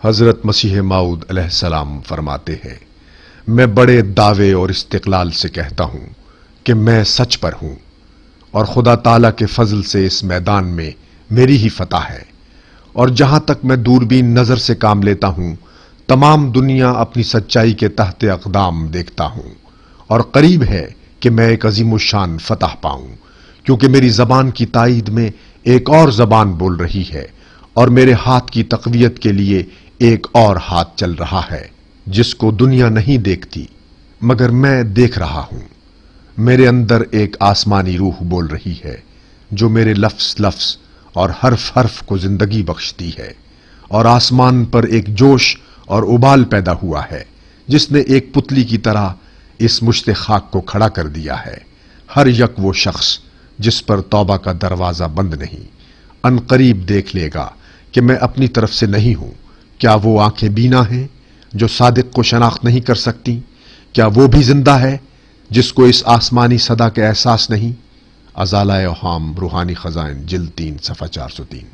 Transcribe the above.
حضرت مسیح موعود علیہ السلام فرماتے ہیں، میں بڑے دعوے اور استقلال سے کہتا ہوں کہ میں سچ پر ہوں، اور خدا تعالیٰ کے فضل سے اس میدان میں میری ہی فتح ہے، اور جہاں تک میں دوربین نظر سے کام لیتا ہوں تمام دنیا اپنی سچائی کے تحت اقدام دیکھتا ہوں، اور قریب ہے کہ میں ایک عظیم الشان فتح پاؤں، کیونکہ میری زبان کی تائید میں ایک اور زبان بول رہی ہے، اور میرے ہاتھ کی تقویت کے لیے ایک اور ہاتھ چل رہا ہے جس کو دنیا نہیں دیکھتی مگر میں دیکھ رہا ہوں۔ میرے اندر ایک آسمانی روح بول رہی ہے جو میرے لفظ لفظ اور حرف حرف کو زندگی بخشتی ہے، اور آسمان پر ایک جوش اور ابال پیدا ہوا ہے جس نے ایک پتلی کی طرح اس مشت خاک کو کھڑا کر دیا ہے۔ ہر یک وہ شخص جس پر توبہ کا دروازہ بند نہیں، ان قریب دیکھ لے گا کہ میں اپنی طرف سے نہیں ہوں۔ کیا وہ آنکھیں بینا ہیں جو صادق کو شناخت نہیں کر سکتی؟ کیا وہ بھی زندہ ہے جس کو اس آسمانی صدا کے احساس نہیں؟ ازالۂ اوہام، روحانی خزائن، جلد 3 صفحہ 403۔